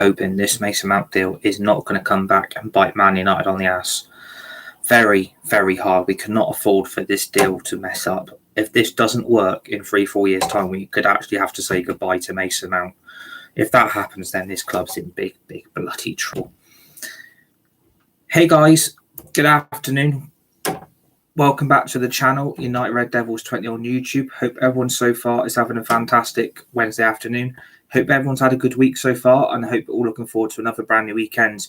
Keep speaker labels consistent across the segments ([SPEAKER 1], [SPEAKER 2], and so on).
[SPEAKER 1] hoping this Mason Mount deal is not going to come back and bite Man United on the ass. Very, very hard. We cannot afford for this deal to mess up. If this doesn't work in 3-4 years' time, we could actually have to say goodbye to Mason Mount. If that happens, then this club's in big, big bloody trouble. Hey guys, good afternoon. Welcome back to the channel, United Red Devils 20 on YouTube. Hope everyone so far is having a fantastic Wednesday afternoon. Hope everyone's had a good week so far, and I hope you're all looking forward to another brand new weekend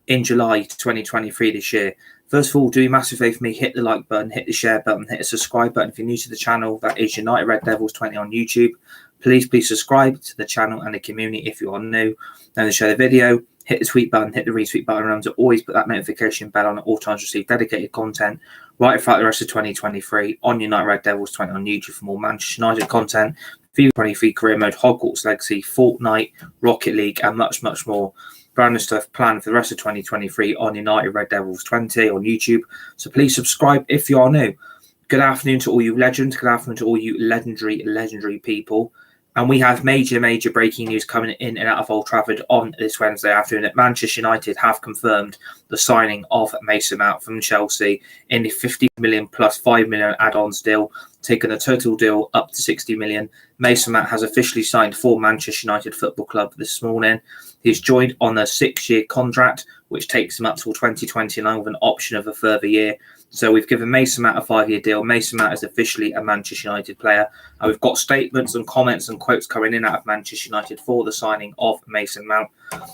[SPEAKER 1] in July 2023 this year. First of all, do a massive favour for me, hit the like button, hit the share button, hit the subscribe button. If you're new to the channel, that is United Red Devils 20 on YouTube. Please subscribe to the channel and the community if you are new. Then share the video, hit the tweet button, hit the retweet button. Remember to always put that notification bell on at all times to receive dedicated content right throughout the rest of 2023 on United Red Devils 20 on YouTube for more Manchester United content, FIFA 23 career mode, Hogwarts Legacy, Fortnite, Rocket League, and much, much more. Brand new stuff planned for the rest of 2023 on United Red Devils 20 on YouTube. So please subscribe if you are new. Good afternoon to all you legends. Good afternoon to all you legendary people. And we have major breaking news coming in and out of Old Trafford on this Wednesday afternoon that Manchester United have confirmed the signing of Mason Mount from Chelsea in the 50 million plus 5 million add-ons deal, taking the total deal up to 60 million. Mason Mount has officially signed for Manchester United Football Club this morning. He's joined on a 6-year contract, which takes him up till 2029 with an option of a further year. So we've given Mason Mount a 5-year deal. Mason Mount is officially a Manchester United player. And we've got statements and comments and quotes coming in out of Manchester United for the signing of Mason Mount.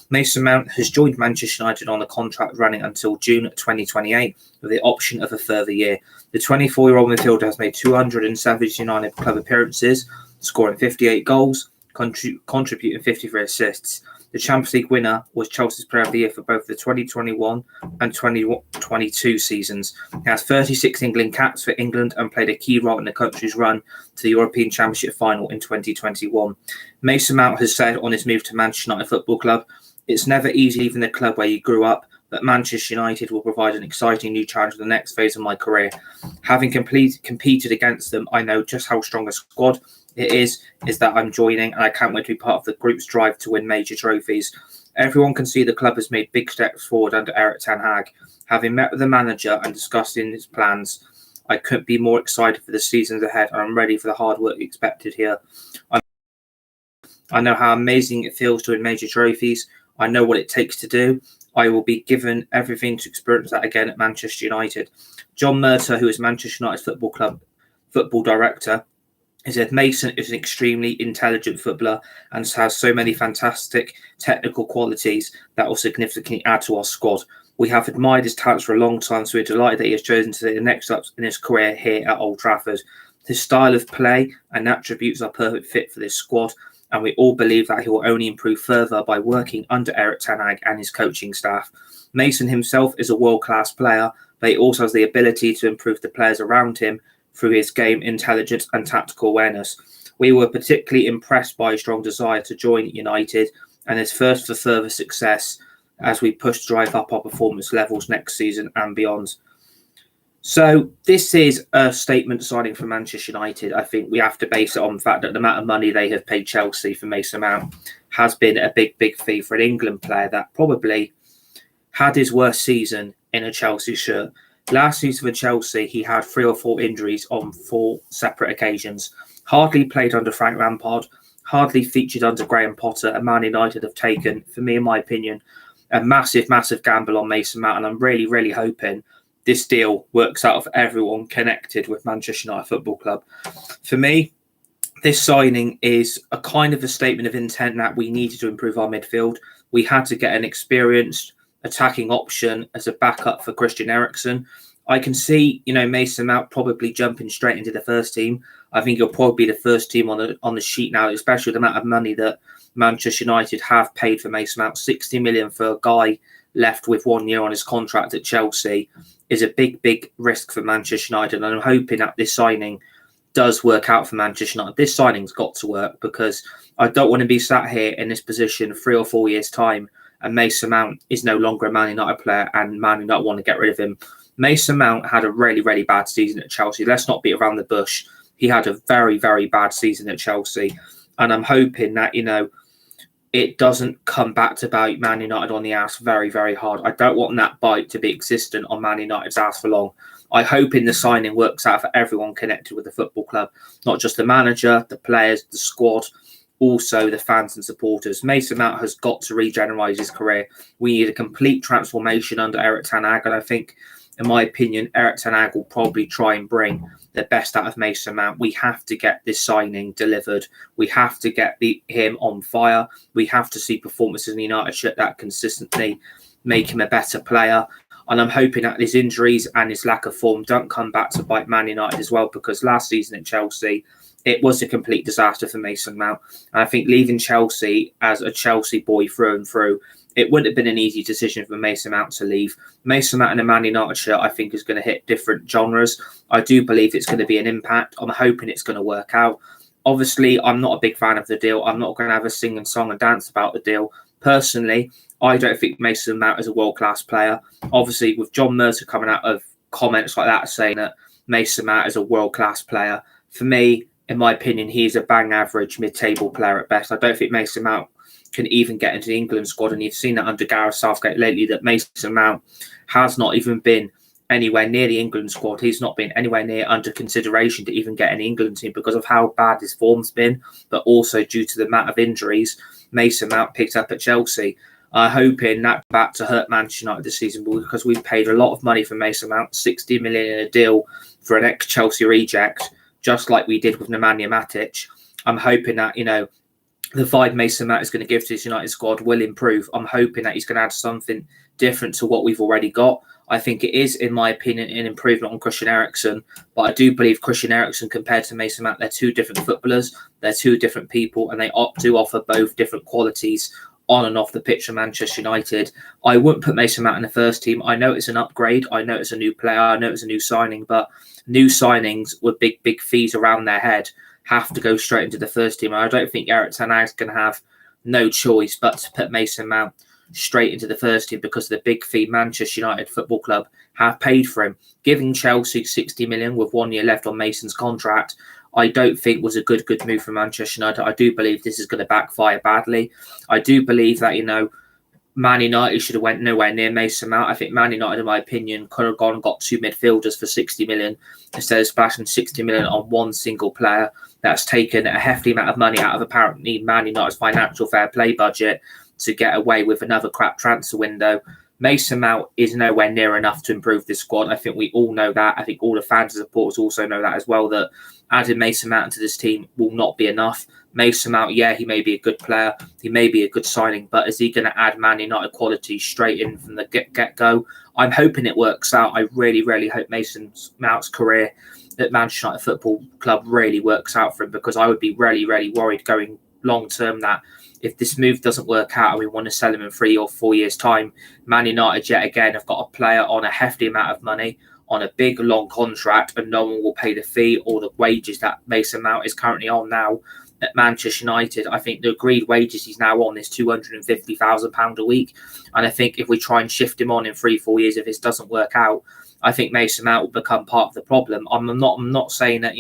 [SPEAKER 1] Mason Mount has joined Manchester United on a contract running until June 2028 with the option of a further year. The 24-year-old midfielder has made 279 club appearances, scoring 58 goals, contributing 53 assists. The Champions League winner was Chelsea's Player of the Year for both the 2021 and 2022 seasons. He has 36 England caps for England and played a key role in the country's run to the European Championship final in 2021. Mason Mount has said on his move to Manchester United Football Club, "It's never easy leaving the club where you grew up, but Manchester United will provide an exciting new challenge for the next phase of my career. Having competed against them, I know just how strong a squad it is that I'm joining, and I can't wait to be part of the group's drive to win major trophies. Everyone can see the club has made big steps forward under Erik ten Hag. Having met with the manager and discussing his plans, I couldn't be more excited for the seasons ahead, and I'm ready for the hard work expected here. I know how amazing it feels to win major trophies. I know what it takes to do. I will be given everything to experience that again at Manchester United." John Murtagh, who is Manchester United Football Club football director, he said, "Mason is an extremely intelligent footballer and has so many fantastic technical qualities that will significantly add to our squad. We have admired his talents for a long time, so we're delighted that he has chosen to take the next steps in his career here at Old Trafford. His style of play and attributes are perfect fit for this squad, and we all believe that he will only improve further by working under Erik ten Hag and his coaching staff. Mason himself is a world-class player, but he also has the ability to improve the players around him through his game intelligence and tactical awareness. We were particularly impressed by his strong desire to join United and his thirst for further success as we push to drive up our performance levels next season and beyond." So this is a statement signing for Manchester United. I think we have to base it on the fact that the amount of money they have paid Chelsea for Mason Mount has been a big fee for an England player that probably had his worst season in a Chelsea shirt. Last season for Chelsea, he had 3 or 4 injuries on 4 separate occasions. Hardly played under Frank Lampard, hardly featured under Graham Potter, and Man United have taken, for me, in my opinion, a massive gamble on Mason Mount, and I'm really hoping this deal works out for everyone connected with Manchester United Football Club. For me, this signing is a kind of a statement of intent that we needed to improve our midfield. We had to get an experienced attacking option as a backup for Christian Eriksen. I can see, Mason Mount probably jumping straight into the first team. I think he'll probably be the first team on the sheet now, especially the amount of money that Manchester United have paid for Mason Mount. 60 million for a guy left with 1 year on his contract at Chelsea is a big risk for Manchester United. And I'm hoping that this signing does work out for Manchester United. This signing's got to work, because I don't want to be sat here in this position 3 or 4 years' time and Mason Mount is no longer a Man United player and Man United want to get rid of him. Mason Mount had a really bad season at Chelsea. Let's not beat around the bush. He had a very bad season at Chelsea. And I'm hoping that, it doesn't come back to bite Man United on the ass very, very hard. I don't want that bite to be existent on Man United's ass for long. I hope in the signing works out for everyone connected with the football club, not just the manager, the players, the squad, also the fans and supporters. Mason Mount has got to regenerate his career. We need a complete transformation under Erik ten Hag, and I think, in my opinion, Erik ten Hag will probably try and bring the best out of Mason Mount. We have to get this signing delivered. We have to get him on fire. We have to see performances in the United shirt that consistently make him a better player. And I'm hoping that his injuries and his lack of form don't come back to bite Man United as well, because last season at Chelsea, it was a complete disaster for Mason Mount. And I think leaving Chelsea as a Chelsea boy through and through, it wouldn't have been an easy decision for Mason Mount to leave. Mason Mount in a Man United shirt, I think, is going to hit different genres. I do believe it's going to be an impact. I'm hoping it's going to work out. Obviously, I'm not a big fan of the deal. I'm not going to have a sing and song and dance about the deal. Personally, I don't think Mason Mount is a world-class player. Obviously, with John Mercer coming out of comments like that saying that Mason Mount is a world-class player, for me, in my opinion, he's a bang average mid-table player at best. I don't think Mason Mount can even get into the England squad, and you've seen that under Gareth Southgate lately, that Mason Mount has not even been anywhere near the England squad. He's not been anywhere near under consideration to even get an England team because of how bad his form's been, but also due to the amount of injuries Mason Mount picked up at Chelsea. Hoping that back to hurt Manchester United this season, because we've paid a lot of money for Mason Mount, 60 million in a deal for an ex-Chelsea reject, just like we did with Nemanja Matic. I'm hoping that, the vibe Mason Mount is going to give to his United squad will improve. I'm hoping that he's going to add something different to what we've already got. I think it is, in my opinion, an improvement on Christian Eriksen. But I do believe Christian Eriksen compared to Mason Mount, they're two different footballers. They're two different people, and they do offer both different qualities on and off the pitch for Manchester United. I wouldn't put Mason Mount in the first team. I know it's an upgrade. I know it's a new player. I know it's a new signing. But new signings with big fees around their head have to go straight into the first team. And I don't think Erik ten Hag's going to have no choice but to put Mason Mount straight into the first team because of the big fee Manchester United Football Club have paid for him. Giving Chelsea 60 million with 1 year left on Mason's contract, I don't think was a good move for Manchester United. I do believe this is going to backfire badly. I do believe that, Man United should have went nowhere near Mason Mount. I think Man United, in my opinion, could have gone and got two midfielders for 60 million instead of splashing 60 million on one single player. That's taken a hefty amount of money out of apparently Man United's financial fair play budget to get away with another crap transfer window. Mason Mount is nowhere near enough to improve this squad. I think we all know that. I think all the fans and supporters also know that as well, that adding Mason Mount into this team will not be enough. Mason Mount, yeah, he may be a good player. He may be a good signing, but is he going to add Man United quality straight in from the get-go? I'm hoping it works out. I really, really hope Mason Mount's career at Manchester United Football Club really works out for him, because I would be really, really worried going long-term that if this move doesn't work out and we want to sell him in 3 or 4 years' time, Man United yet again have got a player on a hefty amount of money, on a big, long contract, and no one will pay the fee or the wages that Mason Mount is currently on now at Manchester United. I think the agreed wages he's now on is £250,000 a week. And I think if we try and shift him on in 3-4 years, if this doesn't work out, I think Mason Mount will become part of the problem. I'm not saying that,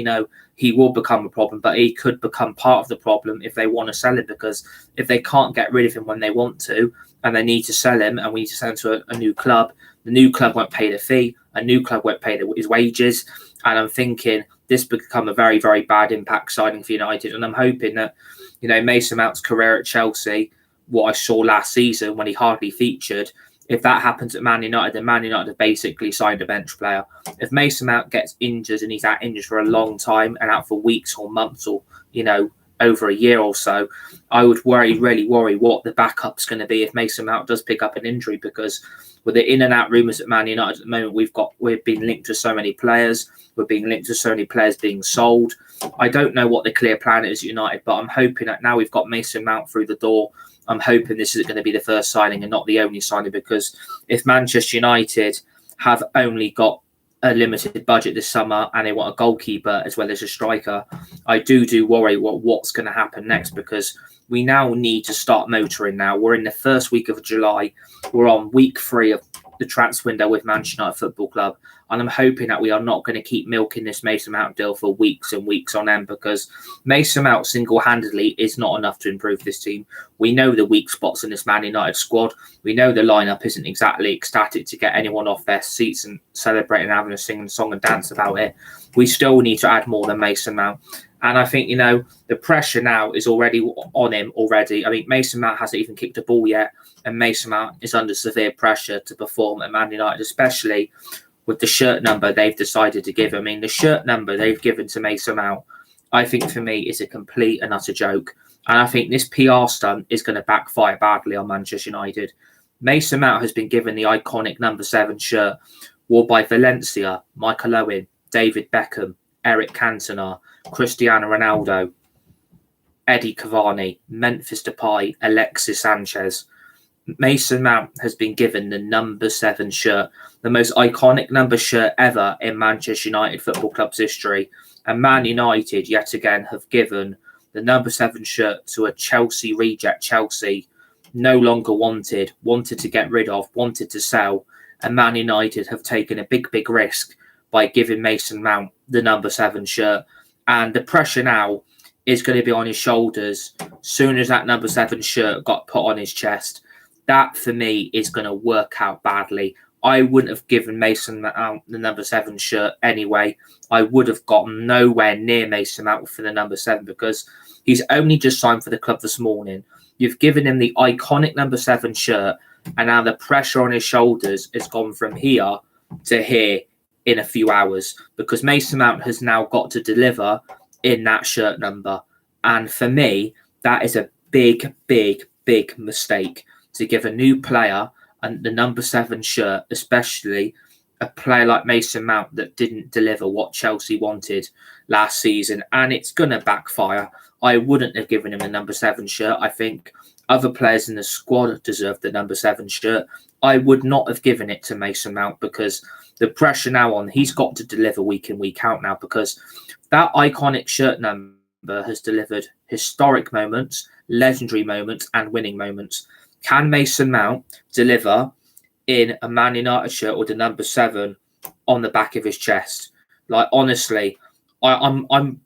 [SPEAKER 1] he will become a problem, but he could become part of the problem if they want to sell him, because if they can't get rid of him when they want to, and they need to sell him, and we need to sell him to a new club, the new club won't pay the fee, a new club won't pay his wages. And I'm thinking this will become a very, very bad impact signing for United. And I'm hoping that, Mason Mount's career at Chelsea, what I saw last season when he hardly featured, if that happens at Man United, then Man United have basically signed a bench player. If Mason Mount gets injured and he's out injured for a long time and out for weeks or months or, over a year or so, I would really worry what the backup's going to be if Mason Mount does pick up an injury, because with the in and out rumours at Man United at the moment, we've been linked to so many players. We're being linked to so many players being sold. I don't know what the clear plan is at United, but I'm hoping that now we've got Mason Mount through the door, I'm hoping this is going to be the first signing and not the only signing, because if Manchester United have only got a limited budget this summer and they want a goalkeeper as well as a striker, I do worry what's going to happen next, because we now need to start motoring now. We're in the first week of July. We're on week 3 of the transfer window with Manchester United Football Club. And I'm hoping that we are not going to keep milking this Mason Mount deal for weeks and weeks on end, because Mason Mount single-handedly is not enough to improve this team. We know the weak spots in this Man United squad. We know the lineup isn't exactly ecstatic to get anyone off their seats and celebrate and having a sing song and dance about it. We still need to add more than Mason Mount. And I think, the pressure now is already on him already. I mean, Mason Mount hasn't even kicked a ball yet, and Mason Mount is under severe pressure to perform at Man United, especially with the shirt number they've decided to give him. I mean, the shirt number they've given to Mason Mount, I think for me is a complete and utter joke. And I think this PR stunt is going to backfire badly on Manchester United. Mason Mount has been given the iconic number 7 shirt worn by Valencia, Michael Owen, David Beckham, Eric Cantona, Cristiano Ronaldo, Eddie Cavani, Memphis Depay, Alexis Sanchez. Mason Mount has been given the number 7 shirt, the most iconic number shirt ever in Manchester United Football Club's history. And Man United, yet again, have given the number 7 shirt to a Chelsea reject. Chelsea no longer wanted to get rid of, wanted to sell. And Man United have taken a big, big risk by giving Mason Mount the number 7 shirt. And the pressure now is going to be on his shoulders soon as that number 7 shirt got put on his chest. That, for me, is going to work out badly. I wouldn't have given Mason Mount the number 7 shirt anyway. I would have gotten nowhere near Mason Mount for the number 7 because he's only just signed for the club this morning. You've given him the iconic number 7 shirt, and now the pressure on his shoulders has gone from here to here in a few hours, because Mason Mount has now got to deliver in that shirt number. And for me, that is a big, big, big mistake to give a new player and the number 7 shirt, especially a player like Mason Mount that didn't deliver what Chelsea wanted last season. And it's going to backfire. I wouldn't have given him a number 7 shirt. I think other players in the squad deserve the number 7 shirt. I would not have given it to Mason Mount, because the pressure now on, he's got to deliver week in, week out now, because that iconic shirt number has delivered historic moments, legendary moments, and winning moments. Can Mason Mount deliver in a Man United shirt with the number 7 on the back of his chest? Like, honestly, I'm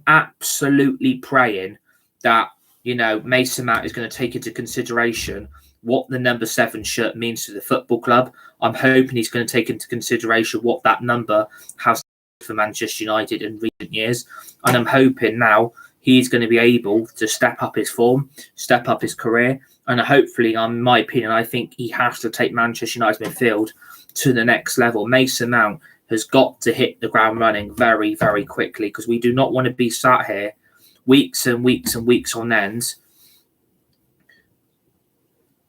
[SPEAKER 1] absolutely praying that, Mason Mount is going to take into consideration what the number 7 shirt means to the football club. I'm hoping he's going to take into consideration what that number has for Manchester United in recent years. And I'm hoping now he's going to be able to step up his form, step up his career. And hopefully, in my opinion, I think he has to take Manchester United midfield to the next level. Mason Mount has got to hit the ground running very, very quickly, because we do not want to be sat here weeks and weeks and weeks on end.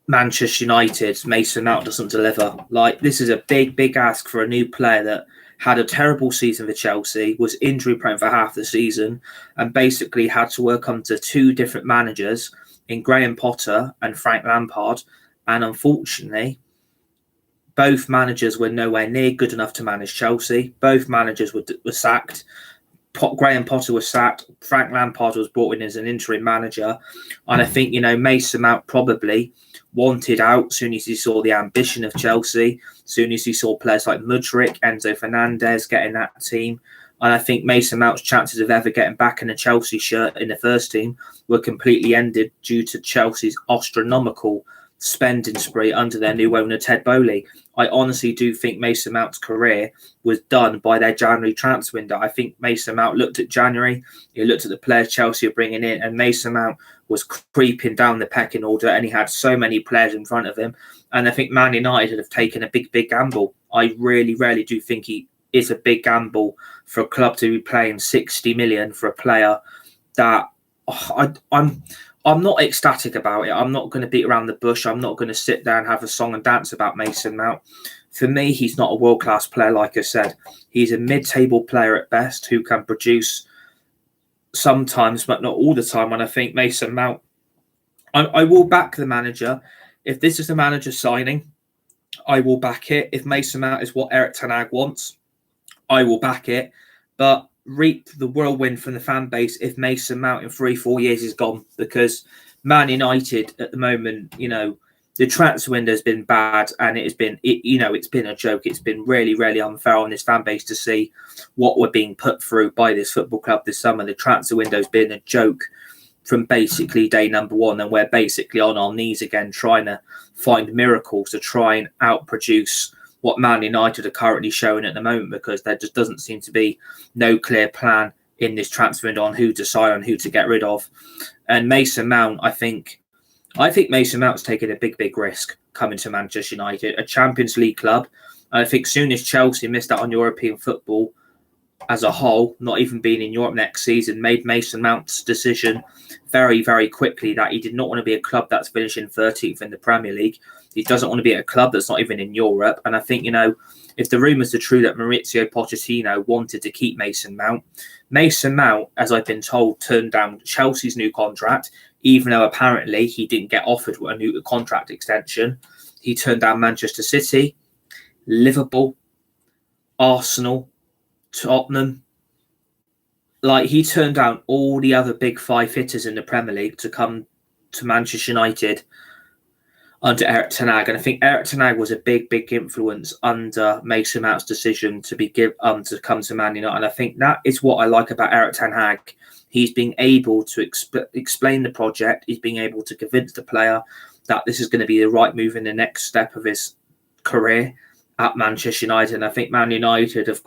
[SPEAKER 1] Manchester United, Mason Mount doesn't deliver. Like, this is a big, big ask for a new player that had a terrible season for Chelsea, was injury prone for half the season, and basically had to work under 2 different managers in Graham Potter and Frank Lampard. And unfortunately, both managers were nowhere near good enough to manage Chelsea. Both managers were sacked. Graham Potter was sacked. Frank Lampard was brought in as an interim manager. And I think, Mason Mount probably wanted out as soon as he saw the ambition of Chelsea, as soon as he saw players like Mudryk, Enzo Fernandez getting that team. And I think Mason Mount's chances of ever getting back in a Chelsea shirt in the first team were completely ended due to Chelsea's astronomical spending spree under their new owner, Ted Boehly. I honestly do think Mason Mount's career was done by their January transfer window. I think Mason Mount looked at January, he looked at the players Chelsea are bringing in, and Mason Mount was creeping down the pecking order, and he had so many players in front of him. And I think Man United have taken a big, big gamble. I really, really do think he is a big gamble for a club to be paying 60 million for a player that I'm not ecstatic about it. I'm not going to beat around the bush. I'm not going to sit there and have a song and dance about Mason Mount. For me, he's not a world-class player, like I said. He's a mid-table player at best who can produce sometimes, but not all the time. And I think Mason Mount, I will back the manager. If this is the manager signing, I will back it. If Mason Mount is what Erik ten Hag wants, I will back it. But reap the whirlwind from the fan base if Mason Mount in 3-4 years is gone, because Man United at the moment, the transfer window has been bad, and it's been a joke. It's been really, really unfair on this fan base to see what we're being put through by this football club this summer. The transfer window's been a joke from basically day number one, and we're basically on our knees again trying to find miracles to try and outproduce what Man United are currently showing at the moment, because there just doesn't seem to be no clear plan in this transfer window on who to sign and who to get rid of. And Mason Mount, I think Mason Mount's taken a big risk coming to Manchester United, a Champions League club. And I think soon as Chelsea missed out on European football as a whole, not even being in Europe next season, made Mason Mount's decision very, very quickly that he did not want to be a club that's finishing 13th in the Premier League. He doesn't want to be at a club that's not even in Europe. And I think, if the rumours are true that Maurizio Pochettino wanted to keep Mason Mount, as I've been told, turned down Chelsea's new contract, even though apparently he didn't get offered a new contract extension. He turned down Manchester City, Liverpool, Arsenal, Tottenham. He turned down all the other big five hitters in the Premier League to come to Manchester United under Erik ten Hag. And I think Erik ten Hag was a big influence under Mason Mount's decision to come to Man United. And I think that is what I like about Erik ten Hag. He's being able to explain the project. He's being able to convince the player that this is going to be the right move in the next step of his career at Manchester United. And I think Man United have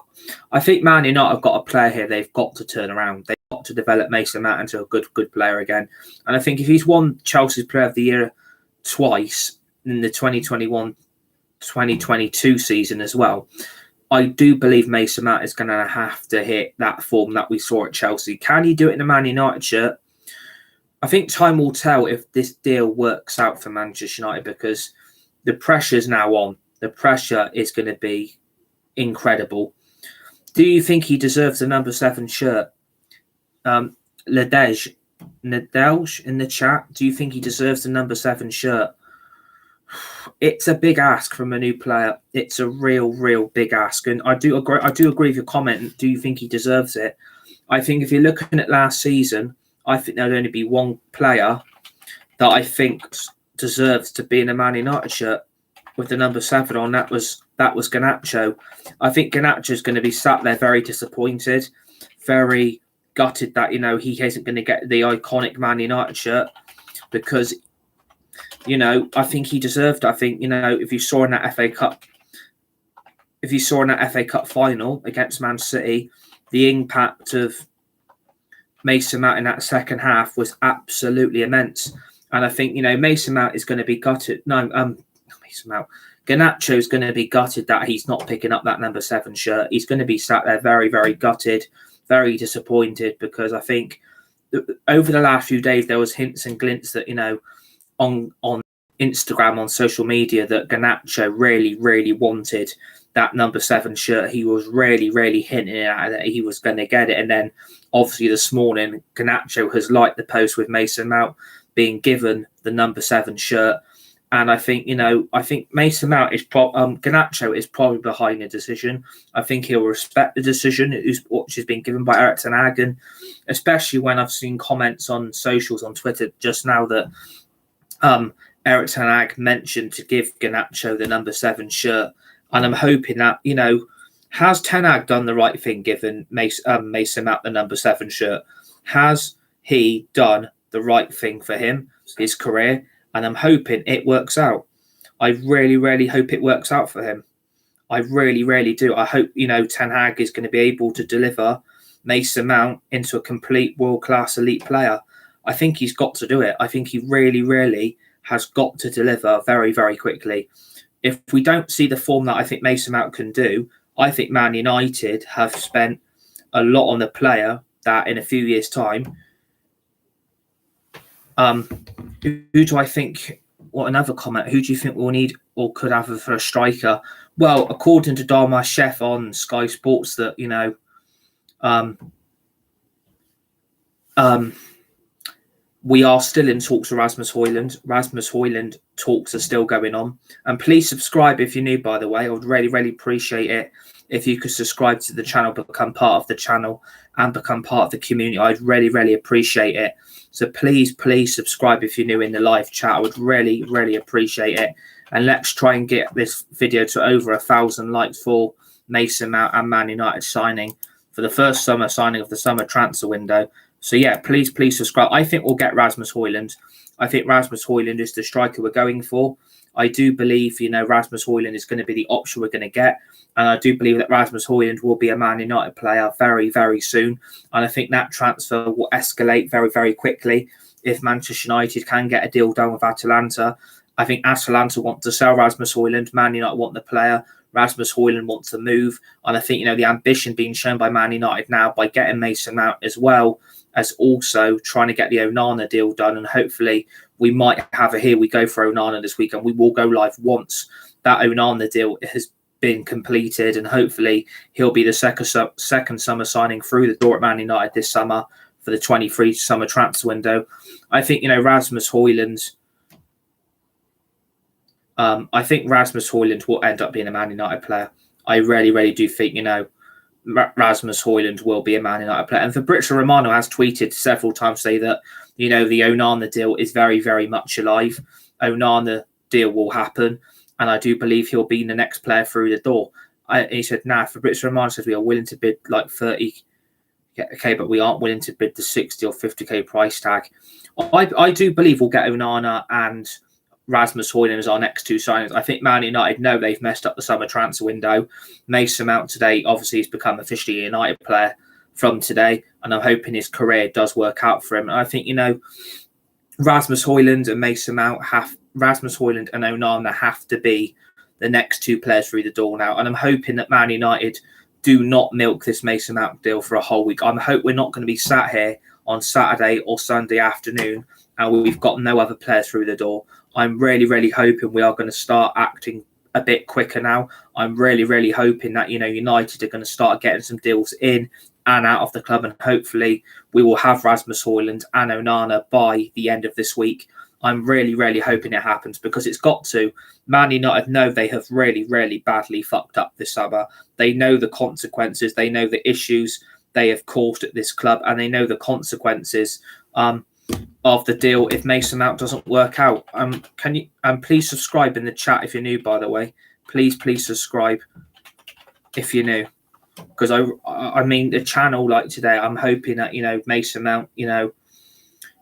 [SPEAKER 1] got a player here they've got to turn around. They've got to develop Mason Mount into a good player again. And I think if he's won Chelsea's Player of the Year twice in the 2021-2022 season as well, I do believe Mason Mount is going to have to hit that form that we saw at Chelsea. Can he do it in a Man United shirt? I think time will tell if this deal works out for Manchester United, because the pressure's now on. The pressure is going to be incredible. Do you think he deserves the number 7 shirt? Nadej in the chat, do you think he deserves the number 7 shirt? It's a big ask from a new player. It's a real big ask, and I do agree with your comment. Do you think he deserves it? I think if you're looking at last season, I think there'll only be one player that I think deserves to be in a Man United shirt with the number 7 on. That was Garnacho. I think Garnacho is going to be sat there very disappointed, very gutted that he isn't going to get the iconic Man United shirt, because I think he deserved. I think if you saw in that FA Cup final against Man City, the impact of Mason Mount in that second half was absolutely immense. And I think Mason Mount is going to be gutted. Garnacho is going to be gutted that he's not picking up that number 7 shirt. He's going to be sat there very gutted, very disappointed, because I think over the last few days there was hints and glints that on Instagram, on social media, that Garnacho really wanted that number 7 shirt. He was really hinting at that he was going to get it. And then obviously this morning, Garnacho has liked the post with Mason Mount being given the number 7 shirt. And I think, Mason Mount Garnacho is probably behind the decision. I think he'll respect the decision which has been given by Erik ten Hag, and especially when I've seen comments on socials, on Twitter just now, that Erik ten Hag mentioned to give Garnacho the number 7 shirt. And I'm hoping that, has ten Hag done the right thing giving Mason Mount the number 7 shirt? Has he done the right thing for him, his career? And I'm hoping it works out. I really hope it works out for him. I really do. I hope, ten Hag is going to be able to deliver Mason Mount into a complete world-class elite player. I think he's got to do it. I think he really has got to deliver very quickly. If we don't see the form that I think Mason Mount can do, I think Man United have spent a lot on the player that in a few years' time, who do I think, what another comment, who do you think we'll need or could have for a striker? Well, according to Dalmas Chef on Sky Sports, that, we are still in talks with Rasmus Højlund. Rasmus Højlund talks are still going on. And please subscribe if you're new, by the way. I would really appreciate it if you could subscribe to the channel, become part of the channel and become part of the community, I'd really, really appreciate it. So please subscribe if you're new in the live chat. I would really, really appreciate it. And let's try and get this video to over 1,000 likes for Mason Mount and Man United signing for the first summer signing of the summer transfer window. So yeah, please subscribe. I think we'll get Rasmus Højlund. I think Rasmus Højlund is the striker we're going for. I do believe, Rasmus Højlund is going to be the option we're going to get. And I do believe that Rasmus Højlund will be a Man United player very, very soon. And I think that transfer will escalate very, very quickly if Manchester United can get a deal done with Atalanta. I think Atalanta want to sell Rasmus Højlund. Man United want the player. Rasmus Højlund wants to move. And I think, the ambition being shown by Man United now by getting Mason Mount as well as also trying to get the Onana deal done. And hopefully we might have a here we go for Onana this week. And we will go live once that Onana deal has been completed. And hopefully he'll be the second summer signing through the door at Man United this summer for the 23 summer transfer window. I think, Rasmus Højlund... I think Rasmus Højlund will end up being a Man United player. I really, really do think, Rasmus Højlund will be a Man United player. And Fabrizio Romano has tweeted several times say that, the Onana deal is very, very much alive. Onana deal will happen. And I do believe he'll be the next player through the door. He said, Fabrizio Romano says we are willing to bid like 30. Okay, but we aren't willing to bid the 60 or 50k price tag. I do believe we'll get Onana and Rasmus Højlund as our next two signings. I think Man United know they've messed up the summer transfer window. Mason Mount today obviously has become officially a United player from today, and I'm hoping his career does work out for him. And I think, Rasmus Højlund and Mason Mount Rasmus Højlund and Onana have to be the next two players through the door now. And I'm hoping that Man United do not milk this Mason Mount deal for a whole week. I hope we're not going to be sat here on Saturday or Sunday afternoon and we've got no other players through the door. I'm really, really hoping we are going to start acting a bit quicker now. I'm really, really hoping that, United are going to start getting some deals in and out of the club. And hopefully we will have Rasmus Højlund and Onana by the end of this week. I'm really, really hoping it happens because it's got to. Man United know they have really, really badly fucked up this summer. They know the consequences. They know the issues they have caused at this club. And they know the consequences of the deal if Mason Mount doesn't work out. Can you please subscribe in the chat if you're new, by the way. Please subscribe if you're new. Because I mean the channel like today, I'm hoping that, Mason Mount,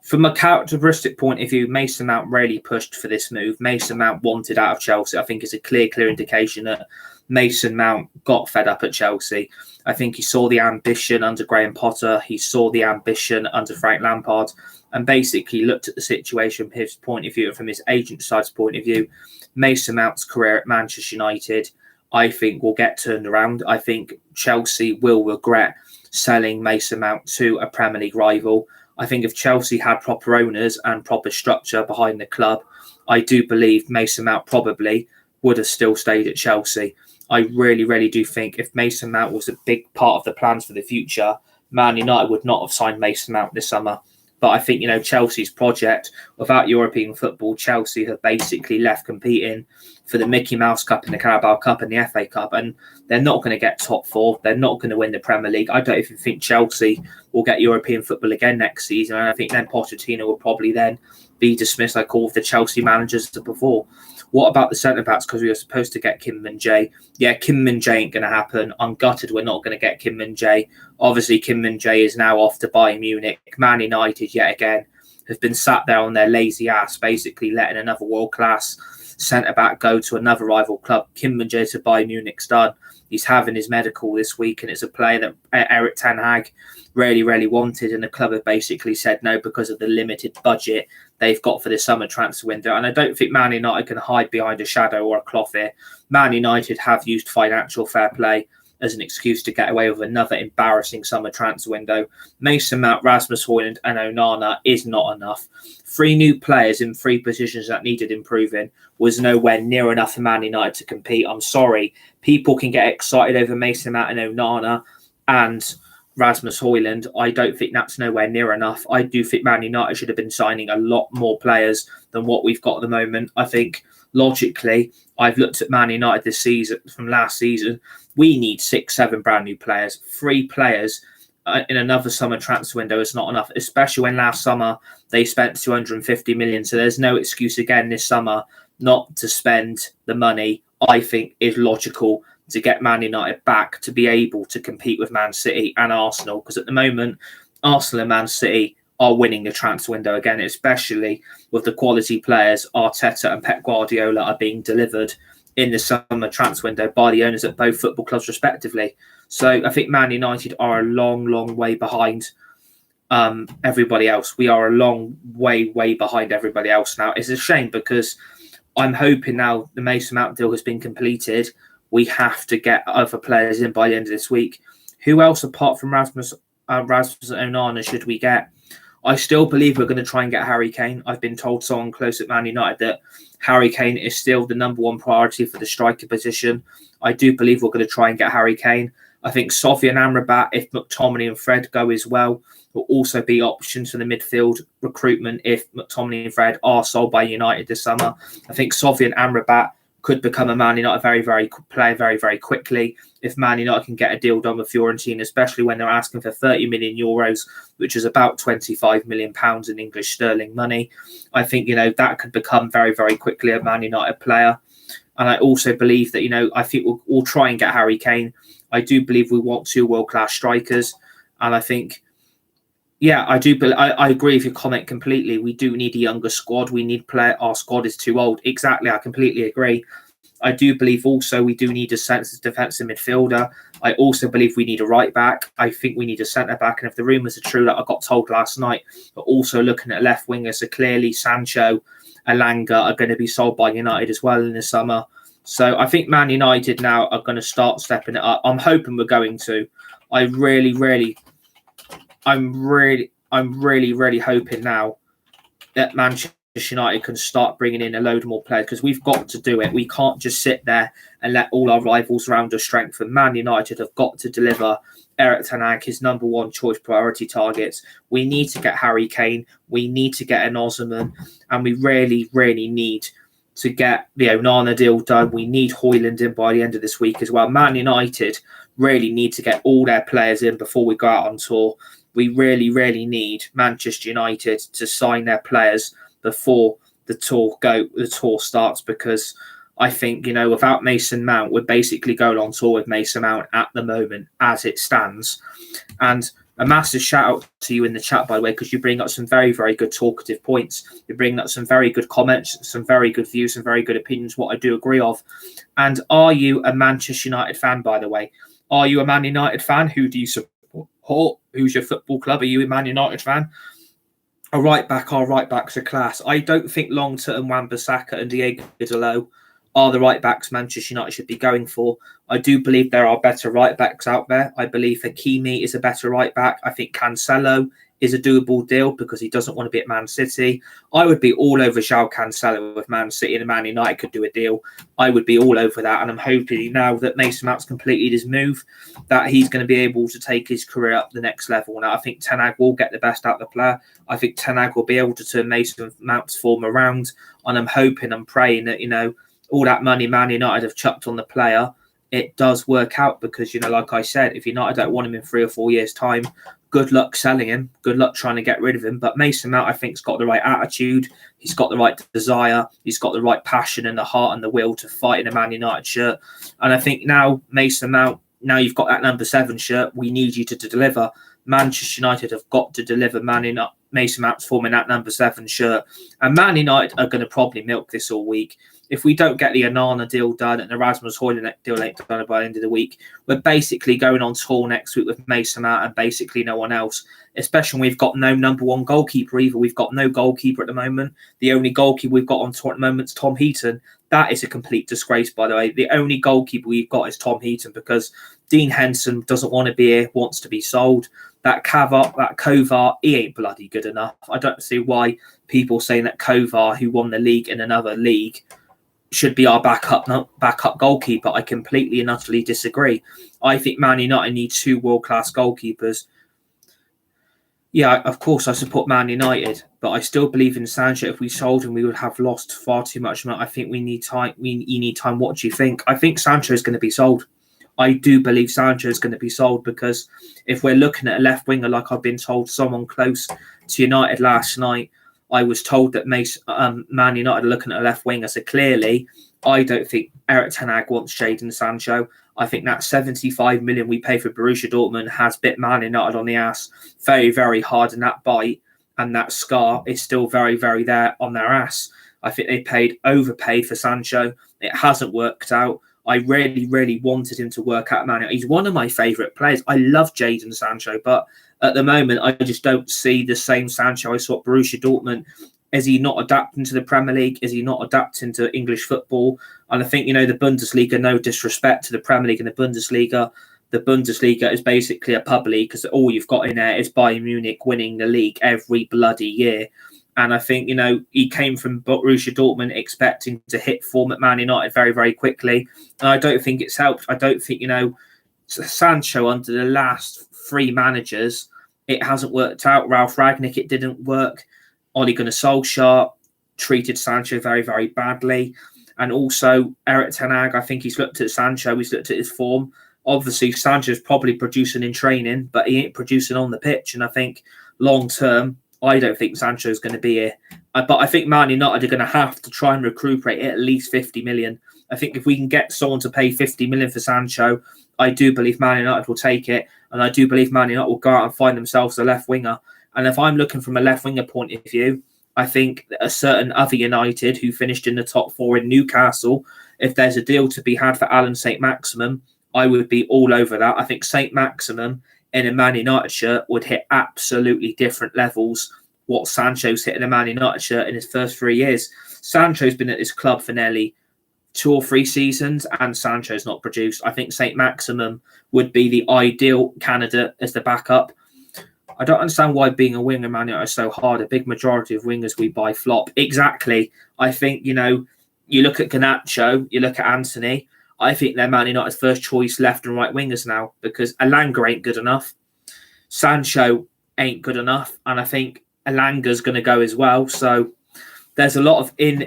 [SPEAKER 1] from a characteristic point of view, Mason Mount really pushed for this move. Mason Mount wanted out of Chelsea. I think it's a clear indication that Mason Mount got fed up at Chelsea. I think he saw the ambition under Graham Potter. He saw the ambition under Frank Lampard and basically looked at the situation from his point of view, from his agent side's point of view. Mason Mount's career at Manchester United, I think, will get turned around. I think Chelsea will regret selling Mason Mount to a Premier League rival. I think if Chelsea had proper owners and proper structure behind the club, I do believe Mason Mount probably would have still stayed at Chelsea. I really, really do think if Mason Mount was a big part of the plans for the future, Man United would not have signed Mason Mount this summer. But I think, Chelsea's project, without European football, Chelsea have basically left competing for the Mickey Mouse Cup and the Carabao Cup and the FA Cup. And they're not going to get top four. They're not going to win the Premier League. I don't even think Chelsea will get European football again next season. And I think then Pochettino will probably then be dismissed like all of the Chelsea managers before. What about the centre-backs? Because we were supposed to get Kim Min-jae. Yeah, Kim Min-jae ain't going to happen. I'm gutted we're not going to get Kim Min-jae. Obviously, Kim Min-jae is now off to Bayern Munich. Man United, yet again, have been sat there on their lazy ass, basically letting another world-class centre-back go to another rival club. Kim Min-jae to Bayern Munich's done. He's having his medical this week, and it's a player that Erik ten Hag really, really wanted, and the club have basically said no because of the limited budget they've got for the summer transfer window. And I don't think Man United can hide behind a shadow or a cloth here. Man United have used financial fair play as an excuse to get away with another embarrassing summer transfer window. Mason Mount, Rasmus Højlund and Onana is not enough. 3 new players in 3 positions that needed improving was nowhere near enough for Man United to compete. I'm sorry. People can get excited over Mason Mount and Onana and Rasmus Højlund. I don't think that's nowhere near enough. I do think Man United should have been signing a lot more players than what we've got at the moment. I think logically, I've looked at Man United this season from last season. We need 6-7 brand new players. 3 players in another summer transfer window is not enough, especially when last summer they spent 250 million. So there's no excuse again this summer not to spend the money. I think is logical to get Man United back to be able to compete with Man City and Arsenal, because at the moment Arsenal and Man City are winning the transfer window again, especially with the quality players Arteta and Pep Guardiola are being delivered in the summer transfer window by the owners at both football clubs respectively. So I think Man United are a long, long way behind everybody else. We are a long way behind everybody else now. It's a shame because I'm hoping now the Mason Mount deal has been completed. We have to get other players in by the end of this week. Who else apart from Rasmus Onana should we get? I still believe we're going to try and get Harry Kane. I've been told someone close at Man United that Harry Kane is still the number one priority for the striker position. I do believe we're going to try and get Harry Kane. I think Sofian Amrabat, if McTominay and Fred go as well, will also be options for the midfield recruitment if McTominay and Fred are sold by United this summer. I think Sofian Amrabat could become a Man United very, very quickly if Man United can get a deal done with Fiorentina, especially when they're asking for 30 million euros, which is about 25 million pounds in English sterling money. I think, that could become very, very quickly a Man United player. And I also believe that, I think we'll try and get Harry Kane. I do believe we want 2 world-class strikers. And I think, I agree with your comment completely. We do need a younger squad. We need our squad is too old. Exactly. I completely agree. I do believe also we do need a sensitive defensive midfielder. I also believe we need a right back. I think we need a centre back. And if the rumours are true that I got told last night, but also looking at left wingers, so clearly Sancho, Elanga are going to be sold by United as well in the summer. So I think Man United now are going to start stepping it up. I'm hoping we're going to. I'm really hoping now that Manchester United can start bringing in a load more players, because we've got to do it. We can't just sit there and let all our rivals around us strengthen. Man United have got to deliver Erik ten Hag his number one choice priority targets. We need to get Harry Kane. We need to get an Osimhen, and we really need to get the Onana deal done. We need Højlund in by the end of this week as well. Man United really need to get all their players in before we go out on tour. We really need Manchester United to sign their players before the tour starts, because I think, without Mason Mount, we're basically going on tour with Mason Mount at the moment as it stands. And a massive shout out to you in the chat, by the way, because you bring up some very, very good talkative points. You bring up some very good comments, some very good views, some very good opinions, what I do agree of. And are you a Manchester United fan, by the way? Are you a Man United fan? Who do you support? Who's your football club? Are you a Man United fan? Our right backs are class. I don't think long-term Wan-Bissaka and Diego Dalot are the right backs Manchester United should be going for. I do believe there are better right backs out there. I believe Hakimi is a better right back. I think Cancelo is a doable deal because he doesn't want to be at Man City. I would be all over João Cancelo if Man City and Man United could do a deal. I would be all over that. And I'm hoping now that Mason Mount's completed his move, that he's going to be able to take his career up the next level. Now, I think Ten Hag will get the best out of the player. I think Ten Hag will be able to turn Mason Mount's form around. And I'm hoping, I'm praying that, all that money Man United have chucked on the player, it does work out, because, like I said, if United don't want him in 3 or 4 years' time, good luck selling him. Good luck trying to get rid of him. But Mason Mount, I think, has got the right attitude. He's got the right desire. He's got the right passion and the heart and the will to fight in a Man United shirt. And I think now, Mason Mount, now you've got that number 7 shirt, we need you to deliver. Manchester United have got to deliver Mason Mount's form in that number 7 shirt. And Man United are going to probably milk this all week. If we don't get the Onana deal done and the Rasmus Højlund deal ain't done by the end of the week, we're basically going on tour next week with Mason Mount and basically no one else, especially when we've got no number 1 goalkeeper either. We've got no goalkeeper at the moment. The only goalkeeper we've got on tour at the moment is Tom Heaton. That is a complete disgrace, by the way. The only goalkeeper we've got is Tom Heaton, because Dean Henson doesn't want to be here, wants to be sold. That Kovar, he ain't bloody good enough. I don't see why people saying that Kovar, who won the league in another league, should be our backup goalkeeper. I completely and utterly disagree. I think Man United need 2 world-class goalkeepers. Yeah, of course, I support Man United, but I still believe in Sancho. If we sold him, we would have lost far too much money. I think we need time. You need time. What do you think? I think Sancho is going to be sold. I do believe Sancho is going to be sold because if we're looking at a left winger, like I've been told, someone close to United last night, I was told that Man United are looking at a left winger. So clearly, I don't think Eric Ten Hag wants Jadon Sancho. I think that 75 million we pay for Borussia Dortmund has bit Man United on the ass very, very hard, and that bite and that scar is still very, very there on their ass. I think they overpaid for Sancho. It hasn't worked out. I really, really wanted him to work out Man United. He's one of my favourite players. I love Jadon Sancho, but at the moment, I just don't see the same Sancho I saw at Borussia Dortmund. Is he not adapting to the Premier League? Is he not adapting to English football? And I think, the Bundesliga, no disrespect to the Premier League and the Bundesliga is basically a pub league because all you've got in there is Bayern Munich winning the league every bloody year. And I think, he came from Borussia Dortmund expecting to hit form at Man United very, very quickly. And I don't think it's helped. I don't think, Sancho under the last three managers, it hasn't worked out. Ralf Rangnick, it didn't work. Ole Gunnar Solskjaer treated Sancho very, very badly. And also Eric Ten Hag, I think he's looked at Sancho, he's looked at his form. Obviously, Sancho's probably producing in training, but he ain't producing on the pitch. And I think long term, I don't think Sancho's going to be here. But I think Man United are going to have to try and recuperate at least 50 million. I think if we can get someone to pay 50 million for Sancho, I do believe Man United will take it. And I do believe Man United will go out and find themselves a left winger. And if I'm looking from a left winger point of view, I think a certain other United who finished in the top four in Newcastle, if there's a deal to be had for Alan Saint-Maximin, I would be all over that. I think Saint-Maximin in a Man United shirt would hit absolutely different levels what Sancho's hit in a Man United shirt in his first 3 years. Sancho's been at this club for nearly 2 or 3 seasons and Sancho's not produced. I think Saint-Maximin would be the ideal candidate as the backup. I don't understand why being a winger Man United is so hard. A big majority of wingers we buy flop. Exactly. I think, you look at Garnacho, you look at Anthony. I think they're Man United's first choice left and right wingers now because Elanga ain't good enough. Sancho ain't good enough. And I think Elanga's going to go as well. So there's a lot of ins,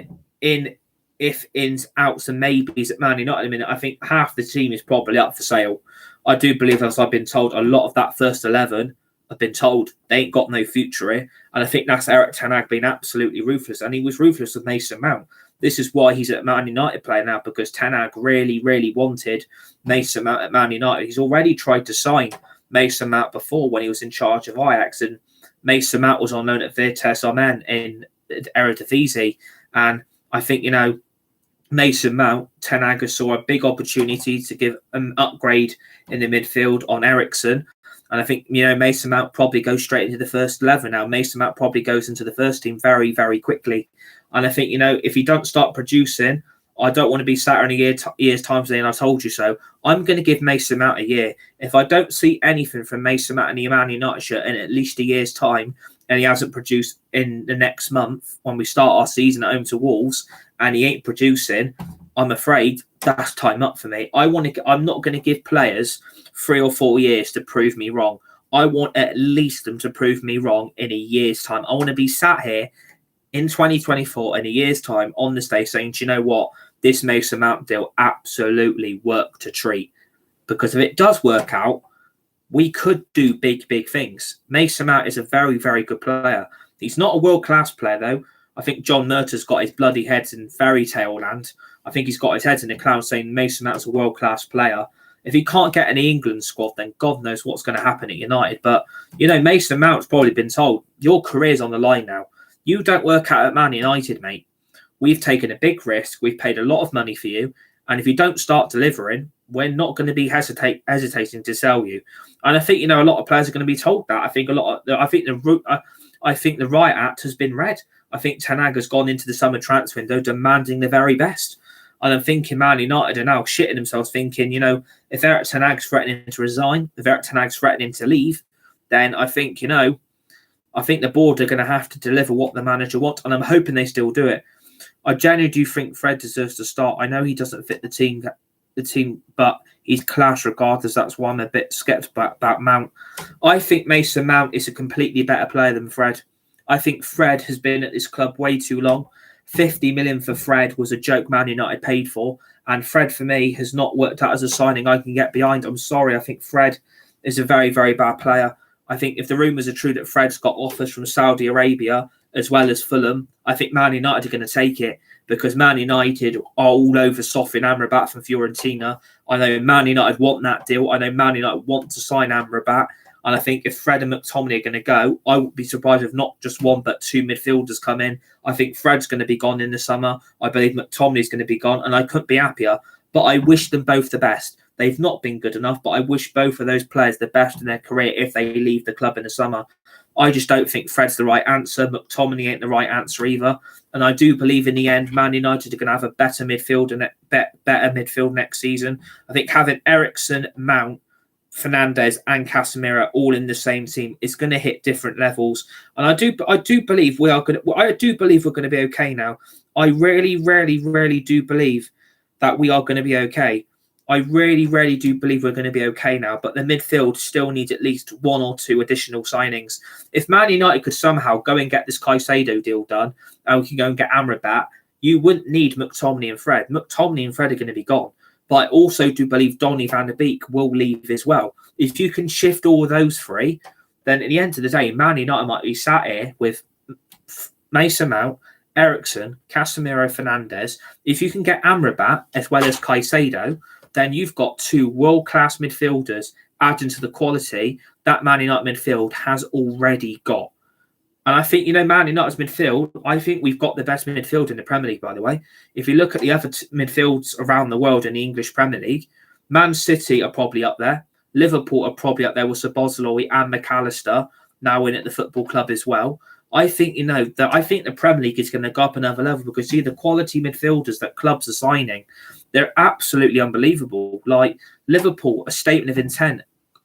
[SPEAKER 1] outs and maybes at Man United. I mean, I think half the team is probably up for sale. I do believe, as I've been told, a lot of that first 11 have been told they ain't got no future here. And I think that's Eric Ten Hag being absolutely ruthless. And he was ruthless with Mason Mount. This is why he's at Man United player now, because Ten Hag really, really wanted Mason Mount at Man United. He's already tried to sign Mason Mount before when he was in charge of Ajax. And Mason Mount was on loan at Vitesse Arnhem in Eredivisie. And I think, Mason Mount, Ten Hag saw a big opportunity to give an upgrade in the midfield on Eriksen. And I think, Mason Mount probably goes straight into the first 11 now. Mason Mount probably goes into the first team very, very quickly. And I think, if he don't start producing, I don't want to be sat in a year's time saying I told you so. I'm going to give Mason Mount a year. If I don't see anything from Mason Mount in the Man United shirt in at least a year's time, and he hasn't produced in the next month when we start our season at home to Wolves, and he ain't producing, I'm afraid that's time up for me. I'm not going to give players 3 or 4 years to prove me wrong. I want at least them to prove me wrong in a year's time. I want to be sat here in 2024 in a year's time on this day saying, do you know what? This Mason Mount deal absolutely worked to treat. Because if it does work out, we could do big, big things. Mason Mount is a very, very good player. He's not a world-class player, though. I think John Murtaugh's got his bloody heads in fairy tale land. I think he's got his head in the clouds saying Mason Mount's a world-class player. If he can't get in the England squad, then God knows what's going to happen at United. But, Mason Mount's probably been told, your career's on the line now. You don't work out at Man United, mate. We've taken a big risk. We've paid a lot of money for you. And if you don't start delivering, we're not going to be hesitating to sell you. And I think, a lot of players are going to be told that. I think the Riot Act has been read. I think Ten Hag has gone into the summer transfer window demanding the very best. And I'm thinking Man United are now shitting themselves thinking, if Eric Ten Hag's threatening to resign, if Eric Ten Hag's threatening to leave, then I think, I think the board are going to have to deliver what the manager wants. And I'm hoping they still do it. I genuinely do think Fred deserves to start. I know he doesn't fit the team the team, but he's class regardless. That's why I'm a bit sceptical about Mount. I think Mason Mount is a completely better player than Fred. I think Fred has been at this club way too long. 50 million for Fred was a joke Man United paid for, and Fred for me has not worked out as a signing I can get behind. I'm sorry, I think Fred is a very, very bad player. I think if the rumours are true that Fred's got offers from Saudi Arabia as well as Fulham, I think Man United are going to take it, because Man United are all over Sofyan Amrabat from Fiorentina. I know Man United want that deal. I know Man United want to sign Amrabat. And I think if Fred and McTominay are going to go, I wouldn't be surprised if not just one but two midfielders come in. I think Fred's going to be gone in the summer. I believe McTominay's going to be gone, and I couldn't be happier. But I wish them both the best. They've not been good enough, but I wish both of those players the best in their career if they leave the club in the summer. I just don't think Fred's the right answer. McTominay ain't the right answer either. And I do believe in the end, Man United are going to have a better midfield and better midfield next season. I think having Eriksen, Mount, Fernandes and Casemiro all in the same team is going to hit different levels, and I do believe we are going to. I do believe we're going to be okay now. I really do believe that we are going to be okay. I really do believe we're going to be okay now. But the midfield still needs at least one or two additional signings. If Man United could somehow go and get this Caicedo deal done, and we can go and get Amrabat, you wouldn't need McTominay and Fred. McTominay and Fred are going to be gone. But I also do believe Donny van der Beek will leave as well. If you can shift all of those three, then at the end of the day, Man United might be sat here with Mason Mount, Eriksen, Casemiro, Fernandes. If you can get Amrabat as well as Caicedo, then you've got two world-class midfielders adding to the quality that Man United midfield has already got. And I think, Man United's midfield, I think we've got the best midfield in the Premier League, by the way. If you look at the other midfields around the world in the English Premier League, Man City are probably up there. Liverpool are probably up there with Szoboszlai and McAllister, now in at the football club as well. I think, I think the Premier League is going to go up another level, because see the quality midfielders that clubs are signing, they're absolutely unbelievable. Like Liverpool, a statement of intent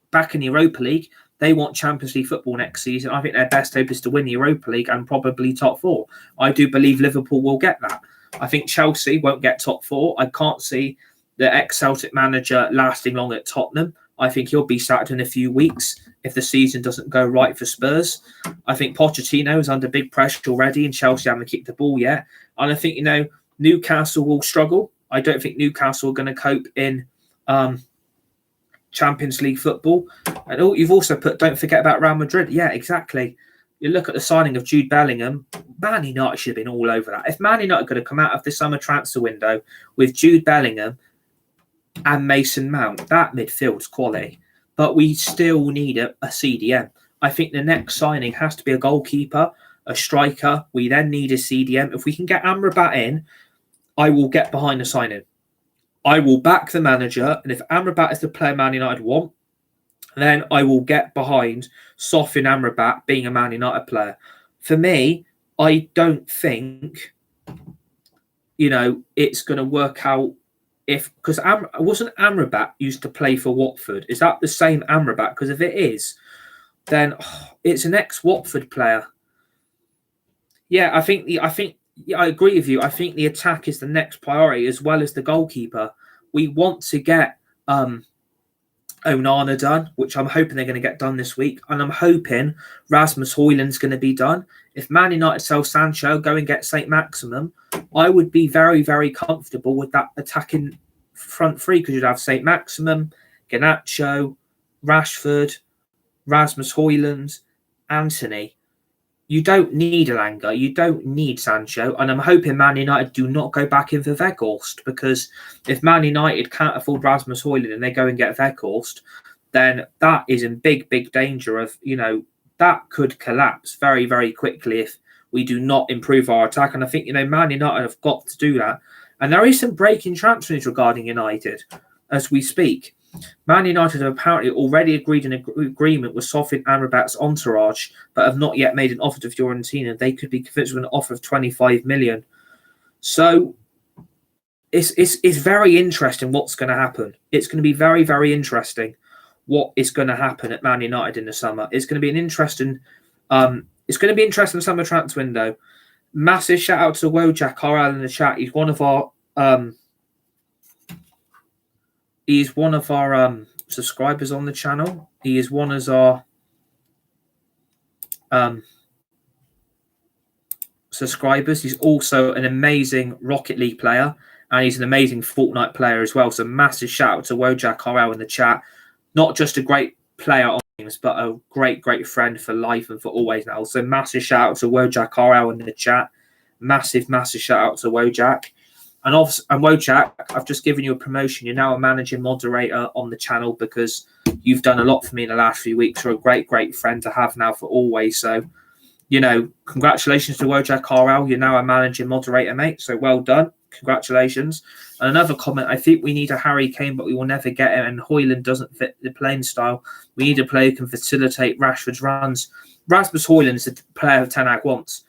[SPEAKER 1] back in the Europa League. They want Champions League football next season. I think their best hope is to win the Europa League and probably top four. I do believe Liverpool will get that. I think Chelsea won't get top four. I can't see the ex-Celtic manager lasting long at Tottenham. I think he'll be sacked in a few weeks if the season doesn't go right for Spurs. I think Pochettino is under big pressure already, and Chelsea haven't kicked the ball yet. And I think, Newcastle will struggle. I don't think Newcastle are going to cope in Champions League football. And you've also put, don't forget about Real Madrid. Yeah, exactly. You look at the signing of Jude Bellingham. Man United should have been all over that. If Man United could have come out of the summer transfer window with Jude Bellingham and Mason Mount, that midfield's quality. But we still need a CDM. I think the next signing has to be a goalkeeper, a striker. We then need a CDM. If we can get Amrabat in, I will get behind the signing. I will back the manager, and if Amrabat is the player Man United want, then I will get behind Sofyan Amrabat being a Man United player. For me, I don't think, it's going to work out because wasn't Amrabat used to play for Watford? Is that the same Amrabat? Because if it is, then it's an ex-Watford player. Yeah, I agree with you. I think the attack is the next priority as well as the goalkeeper. We want to get Onana done, which I'm hoping they're going to get done this week. And I'm hoping Rasmus Højlund's going to be done. If Man United sell Sancho, go and get St. Maximin, I would be very, very comfortable with that attacking front three, because you'd have St. Maximin, Garnacho, Rashford, Rasmus Højlund, Antony. You don't need Elanga. You don't need Sancho. And I'm hoping Man United do not go back in for Weghorst, because if Man United can't afford Rasmus Højlund and they go and get Weghorst, then that is in big, big danger of, that could collapse very, very quickly if we do not improve our attack. And I think, Man United have got to do that. And there is some breaking transfer news regarding United as we speak. Man United have apparently already agreed an agreement with Sofyan Amrabat's entourage, but have not yet made an offer to Fiorentina. They could be convinced with an offer of 25 million. So it's very interesting what's going to happen. It's going to be very, very interesting what is going to happen at Man United in the summer. It's going to be an interesting summer transfer window. Massive shout out to Wojak Corral in the chat. He's one of our He's one of our subscribers on the channel. He is one of our subscribers. He's also an amazing Rocket League player, and he's an amazing Fortnite player as well. So massive shout out to Wojak RL in the chat. Not just a great player on games, but a great friend for life and for always now. So massive shout out to Wojak RL in the chat. Massive shout out to Wojak. And Wojak, I've just given you a promotion. You're now a managing moderator on the channel because you've done a lot for me in the last few weeks. You're a great friend to have now for always. So, you know, congratulations to Wojak RL. You're now a managing moderator, mate. So well done. Congratulations. And another comment, I think we need a Harry Kane, but we will never get him. And Højlund doesn't fit the playing style. We need a player who can facilitate Rashford's runs. Rasmus Højlund is the player Ten Hag wants.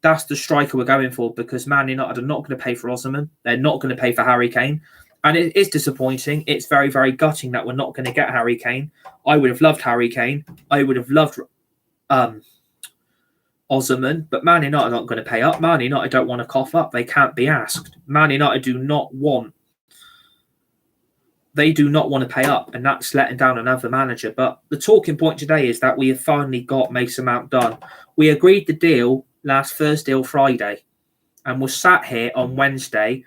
[SPEAKER 1] That's the striker we're going for because Man United are not going to pay for Osimhen. They're not going to pay for Harry Kane. And it is disappointing. It's very gutting that we're not going to get Harry Kane. I would have loved Harry Kane. I would have loved Osimhen. But Man United are not going to pay up. Man United don't want to cough up. They can't be asked. Man United do not want to pay up. And that's letting down another manager. But the talking point today is that we have finally got Mason Mount done. We agreed the deal last Thursday or Friday, and we're sat here on Wednesday.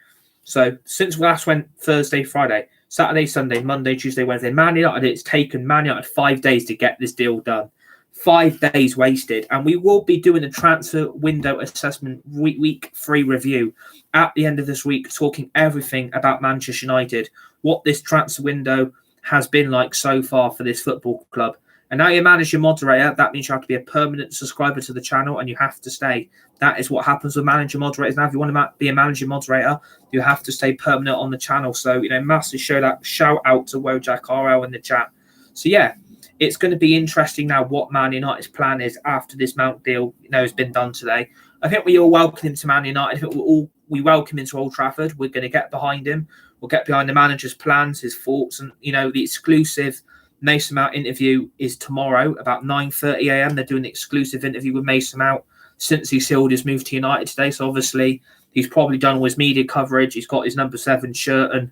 [SPEAKER 1] So since we last went Thursday, Friday, Saturday, Sunday, Monday, Tuesday, Wednesday, Man United, it's taken Man United 5 days to get this deal done. 5 days wasted. And we will be doing a transfer window assessment week 3 review at the end of this week, talking everything about Manchester United, what this transfer window has been like so far for this football club. And now you're managing moderator. That means you have to be a permanent subscriber to the channel and you have to stay. That is what happens with manager moderators. Now, if you want to be a managing moderator, you have to stay permanent on the channel. So, you know, massive shout out to Wojak RL in the chat. So, yeah, it's going to be interesting now what Man United's plan is after this Mount deal, you know, has been done today. I think we all welcome him to Man United. I think we welcome him to Old Trafford. We're going to get behind him. We'll get behind the manager's plans, his thoughts, and, you know, the exclusive Mason Mount interview is tomorrow about 9:30 a.m. They're doing an exclusive interview with Mason Mount since he sealed his move to United today. So obviously he's probably done all his media coverage. He's got his number 7 shirt, and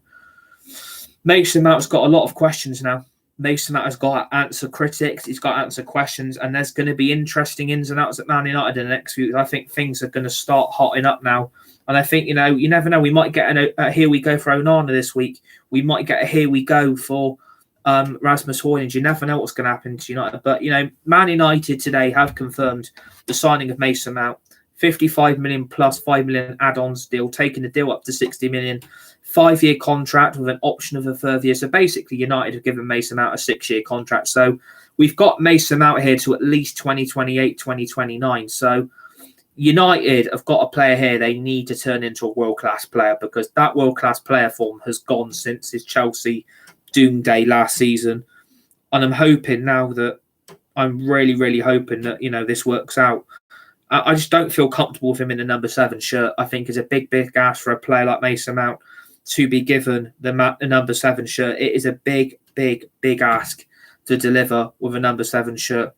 [SPEAKER 1] Mason Mount's got a lot of questions now. Mason Mount has got to answer critics. He's got to answer questions, and there's going to be interesting ins and outs at Man United in the next few weeks. I think things are going to start hotting up now. And I think, you know, you never know. We might get a here we go for Onana this week. We might get a here we go for Rasmus Højlund. You never know what's going to happen to United. But, you know, Man United today have confirmed the signing of Mason Mount. 55 million plus 5 million add-ons deal, taking the deal up to 60 million. 5-year contract with an option of a further year. So basically, United have given Mason Mount a 6-year contract. So we've got Mason Mount here to at least 2028, 2029. So United have got a player here they need to turn into a world-class player, because that world-class player form has gone since his Chelsea doom day last season. And I'm hoping now that I'm really hoping that, you know, this works out. I just don't feel comfortable with him in the number 7 shirt. I think it's a big ask for a player like Mason Mount to be given the number 7 shirt. It is a big ask to deliver with a number 7 shirt.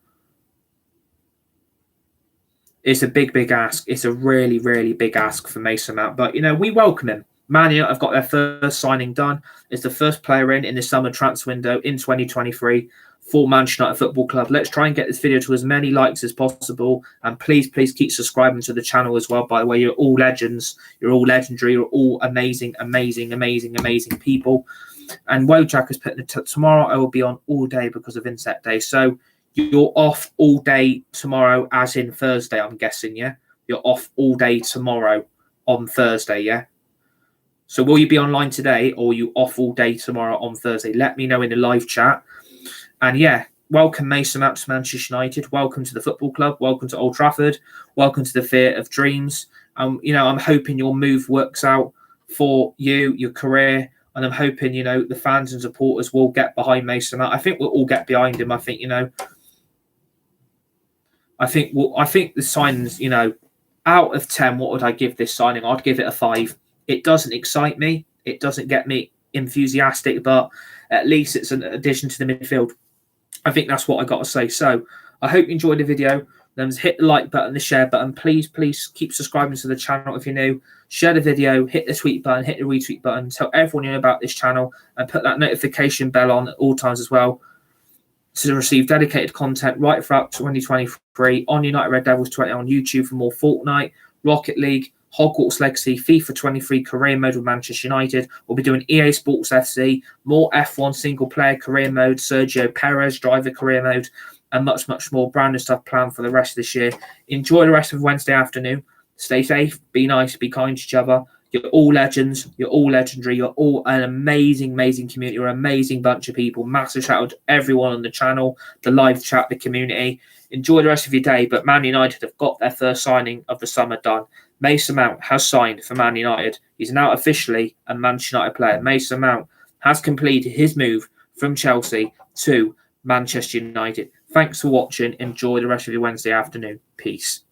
[SPEAKER 1] It's a big ask. It's a really big ask for Mason Mount. But, you know, we welcome him. Man United have got their first signing done. It's the first player in the summer transfer window in 2023 for Manchester United Football Club. Let's try and get this video to as many likes as possible. And please keep subscribing to the channel as well. By the way, you're all legends. You're all legendary. You're all amazing people. And Wojak has put tomorrow I will be on all day because of Inset Day. So you're off all day tomorrow, as in Thursday, I'm guessing, yeah? You're off all day tomorrow on Thursday, yeah? So will you be online today, or are you off all day tomorrow on Thursday? Let me know in the live chat. And yeah, welcome Mason Mount to Manchester United. Welcome to the football club. Welcome to Old Trafford. Welcome to the Theatre of Dreams. You know, I'm hoping your move works out for you, your career. And I'm hoping, you know, the fans and supporters will get behind Mason Mount. I think we'll all get behind him. I think, you know, I think the signings, you know, out of 10, what would I give this signing? I'd give it a 5. It doesn't excite me. It doesn't get me enthusiastic, but at least it's an addition to the midfield. I think that's what I got to say. So I hope you enjoyed the video. Then hit the like button, the share button. Please keep subscribing to the channel if you're new. Share the video, hit the tweet button, hit the retweet button. Tell everyone you know about this channel and put that notification bell on at all times as well to receive dedicated content right throughout 2023 on United Red Devils 20 on YouTube for more Fortnite, Rocket League, Hogwarts Legacy, FIFA 23 career mode with Manchester United. We'll be doing EA Sports FC, more F1 single player career mode, Sergio Perez driver career mode, and much more brand new stuff planned for the rest of this year. Enjoy the rest of Wednesday afternoon. Stay safe, be nice, be kind to each other. You're all legends. You're all legendary. You're all an amazing community. You're an amazing bunch of people. Massive shout out to everyone on the channel, the live chat, the community. Enjoy the rest of your day. But Man United have got their first signing of the summer done. Mason Mount has signed for Man United. He's now officially a Manchester United player. Mason Mount has completed his move from Chelsea to Manchester United. Thanks for watching. Enjoy the rest of your Wednesday afternoon. Peace.